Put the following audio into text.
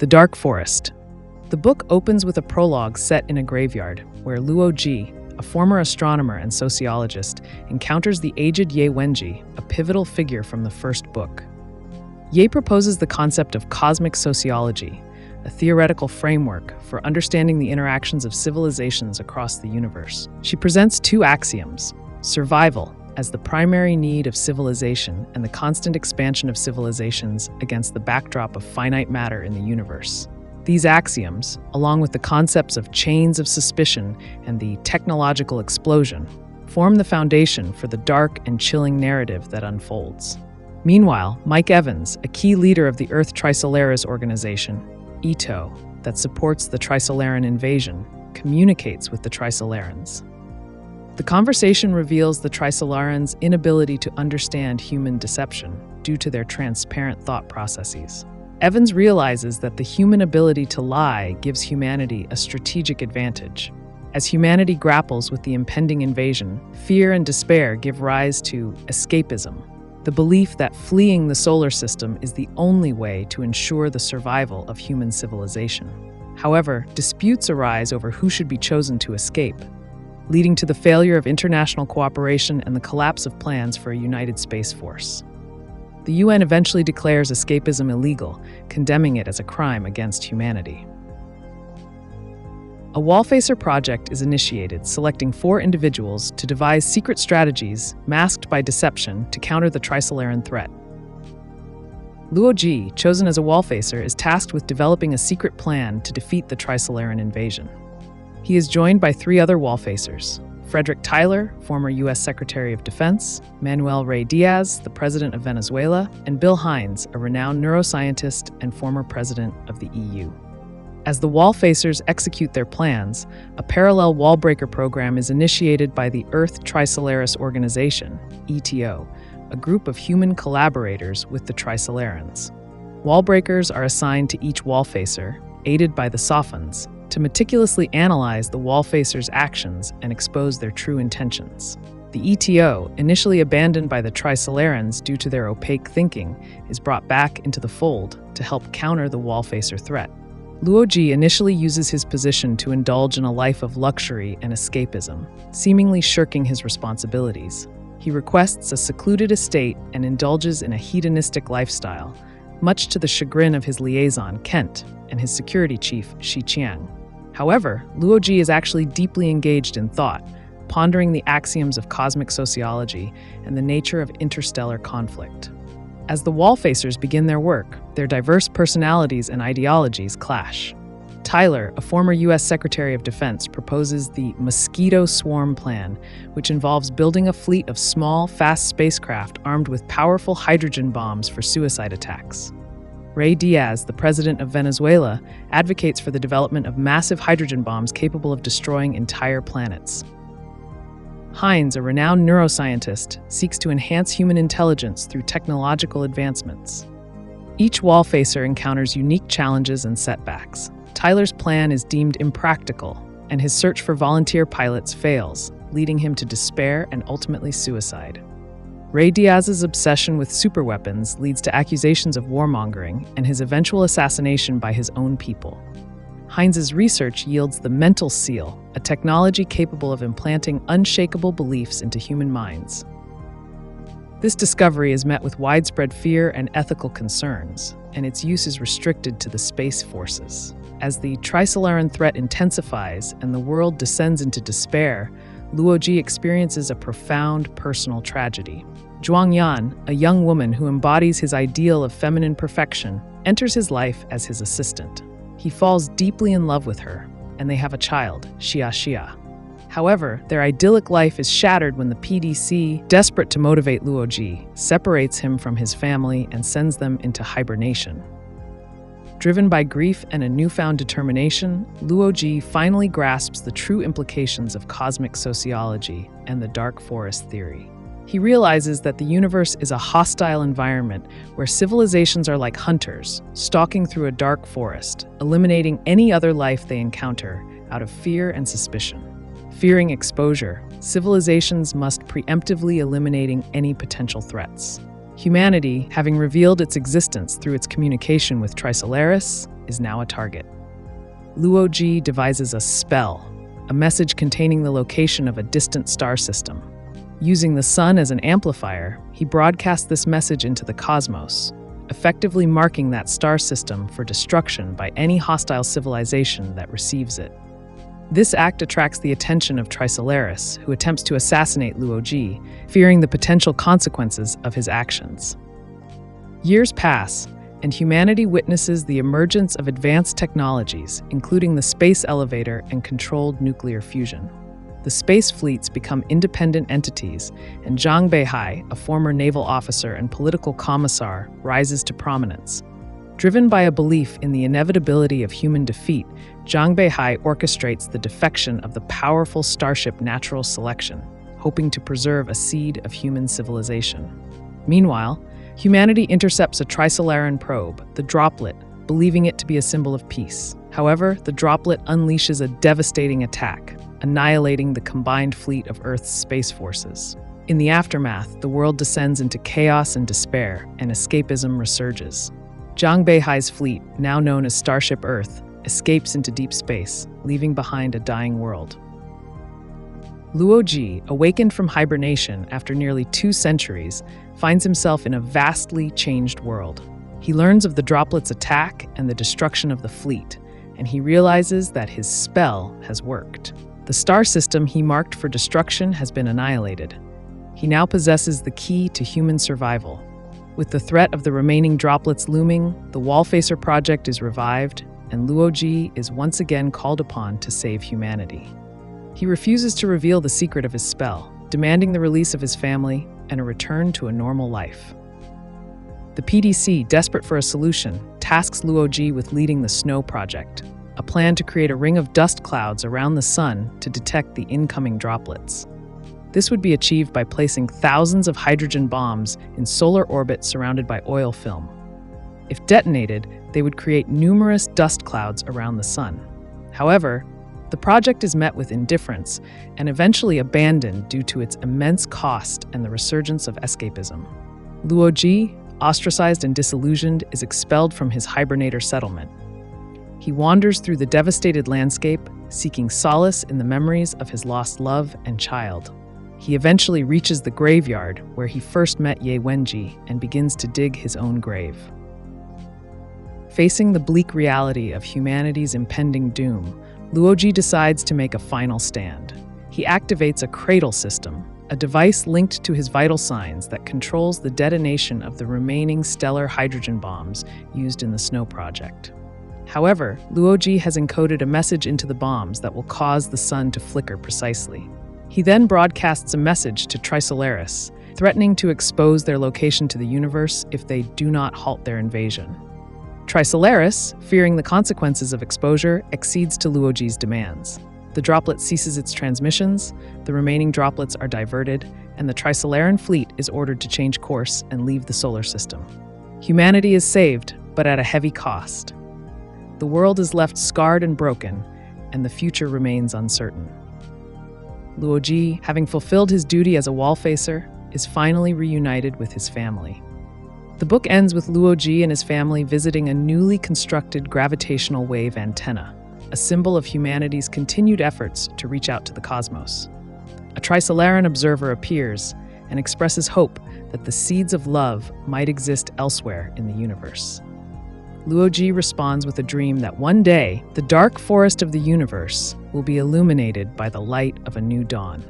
The Dark Forest. The book opens with a prologue set in a graveyard, where Luo Ji, a former astronomer and sociologist, encounters the aged Ye Wenji, a pivotal figure from the first book. Ye proposes the concept of cosmic sociology, a theoretical framework for understanding the interactions of civilizations across the universe. She presents two axioms: survival as the primary need of civilization and the constant expansion of civilizations against the backdrop of finite matter in the universe. These axioms, along with the concepts of chains of suspicion and the technological explosion, form the foundation for the dark and chilling narrative that unfolds. Meanwhile, Mike Evans, a key leader of the Earth Trisolarans organization, ITO, that supports the Trisolaran invasion, communicates with the Trisolarans. The conversation reveals the Trisolarans' inability to understand human deception due to their transparent thought processes. Evans realizes that the human ability to lie gives humanity a strategic advantage. As humanity grapples with the impending invasion, fear and despair give rise to escapism, the belief that fleeing the solar system is the only way to ensure the survival of human civilization. However, disputes arise over who should be chosen to escape, leading to the failure of international cooperation and the collapse of plans for a united space force. The UN eventually declares escapism illegal, condemning it as a crime against humanity. A Wallfacer project is initiated, selecting 4 individuals to devise secret strategies masked by deception to counter the Trisolaran threat. Luo Ji, chosen as a Wallfacer, is tasked with developing a secret plan to defeat the Trisolaran invasion. He is joined by 3 other Wallfacers: Frederick Tyler, former U.S. Secretary of Defense, Manuel Rey Diaz, the President of Venezuela, and Bill Hines, a renowned neuroscientist and former President of the EU. As the Wallfacers execute their plans, a parallel wallbreaker program is initiated by the Earth Trisolarans Organization, ETO, a group of human collaborators with the Trisolarans. Wallbreakers are assigned to each Wallfacer, aided by the Sophons, to meticulously analyze the Wallfacers' actions and expose their true intentions. The ETO, initially abandoned by the Trisolarans due to their opaque thinking, is brought back into the fold to help counter the Wallfacer threat. Luo Ji initially uses his position to indulge in a life of luxury and escapism, seemingly shirking his responsibilities. He requests a secluded estate and indulges in a hedonistic lifestyle, much to the chagrin of his liaison, Kent, and his security chief, Shi Qiang. However, Luo Ji is actually deeply engaged in thought, pondering the axioms of cosmic sociology and the nature of interstellar conflict. As the Wallfacers begin their work, their diverse personalities and ideologies clash. Tyler, a former U.S. Secretary of Defense, proposes the Mosquito Swarm Plan, which involves building a fleet of small, fast spacecraft armed with powerful hydrogen bombs for suicide attacks. Rey Diaz, the President of Venezuela, advocates for the development of massive hydrogen bombs capable of destroying entire planets. Hines, a renowned neuroscientist, seeks to enhance human intelligence through technological advancements. Each Wallfacer encounters unique challenges and setbacks. Tyler's plan is deemed impractical, and his search for volunteer pilots fails, leading him to despair and ultimately suicide. Rey Diaz's obsession with superweapons leads to accusations of warmongering and his eventual assassination by his own people. Hines's research yields the mental seal, a technology capable of implanting unshakable beliefs into human minds. This discovery is met with widespread fear and ethical concerns, and its use is restricted to the space forces. As the Trisolaran threat intensifies and the world descends into despair, Luo Ji experiences a profound personal tragedy. Zhuang Yan, a young woman who embodies his ideal of feminine perfection, enters his life as his assistant. He falls deeply in love with her, and they have a child, Xia. However, their idyllic life is shattered when the PDC, desperate to motivate Luo Ji, separates him from his family and sends them into hibernation. Driven by grief and a newfound determination, Luo Ji finally grasps the true implications of cosmic sociology and the dark forest theory. He realizes that the universe is a hostile environment where civilizations are like hunters, stalking through a dark forest, eliminating any other life they encounter out of fear and suspicion. Fearing exposure, civilizations must preemptively eliminating any potential threats. Humanity, having revealed its existence through its communication with Trisolarans, is now a target. Luo Ji devises a spell, a message containing the location of a distant star system. Using the sun as an amplifier, he broadcasts this message into the cosmos, effectively marking that star system for destruction by any hostile civilization that receives it. This act attracts the attention of Trisolarans, who attempts to assassinate Luo Ji, fearing the potential consequences of his actions. Years pass, and humanity witnesses the emergence of advanced technologies, including the space elevator and controlled nuclear fusion. The space fleets become independent entities, and Zhang Beihai, a former naval officer and political commissar, rises to prominence. Driven by a belief in the inevitability of human defeat, Zhang Beihai orchestrates the defection of the powerful starship Natural Selection, hoping to preserve a seed of human civilization. Meanwhile, humanity intercepts a Trisolaran probe, the droplet, believing it to be a symbol of peace. However, the droplet unleashes a devastating attack, annihilating the combined fleet of Earth's space forces. In the aftermath, the world descends into chaos and despair, and escapism resurges. Zhang Beihai's fleet, now known as Starship Earth, escapes into deep space, leaving behind a dying world. Luo Ji, awakened from hibernation after nearly 2 centuries, finds himself in a vastly changed world. He learns of the droplet's attack and the destruction of the fleet, and he realizes that his spell has worked. The star system he marked for destruction has been annihilated. He now possesses the key to human survival. With the threat of the remaining droplets looming, the Wallfacer project is revived, and Luo Ji is once again called upon to save humanity. He refuses to reveal the secret of his spell, demanding the release of his family and a return to a normal life. The PDC, desperate for a solution, tasks Luo Ji with leading the Snow Project, a plan to create a ring of dust clouds around the sun to detect the incoming droplets. This would be achieved by placing thousands of hydrogen bombs in solar orbit surrounded by oil film. If detonated, they would create numerous dust clouds around the sun. However, the project is met with indifference and eventually abandoned due to its immense cost and the resurgence of escapism. Luo Ji, ostracized and disillusioned, is expelled from his hibernator settlement. He wanders through the devastated landscape, seeking solace in the memories of his lost love and child. He eventually reaches the graveyard where he first met Ye Wenji and begins to dig his own grave. Facing the bleak reality of humanity's impending doom, Luo Ji decides to make a final stand. He activates a cradle system, a device linked to his vital signs that controls the detonation of the remaining stellar hydrogen bombs used in the Snow Project. However, Luo Ji has encoded a message into the bombs that will cause the sun to flicker precisely. He then broadcasts a message to Trisolarans, threatening to expose their location to the universe if they do not halt their invasion. Trisolarans, fearing the consequences of exposure, accedes to Luo Ji's demands. The droplet ceases its transmissions, the remaining droplets are diverted, and the Trisolaran fleet is ordered to change course and leave the solar system. Humanity is saved, but at a heavy cost. The world is left scarred and broken, and the future remains uncertain. Luo Ji, having fulfilled his duty as a Wallfacer, is finally reunited with his family. The book ends with Luo Ji and his family visiting a newly constructed gravitational wave antenna, a symbol of humanity's continued efforts to reach out to the cosmos. A Trisolaran observer appears and expresses hope that the seeds of love might exist elsewhere in the universe. Luo Ji responds with a dream that one day, the dark forest of the universe will be illuminated by the light of a new dawn.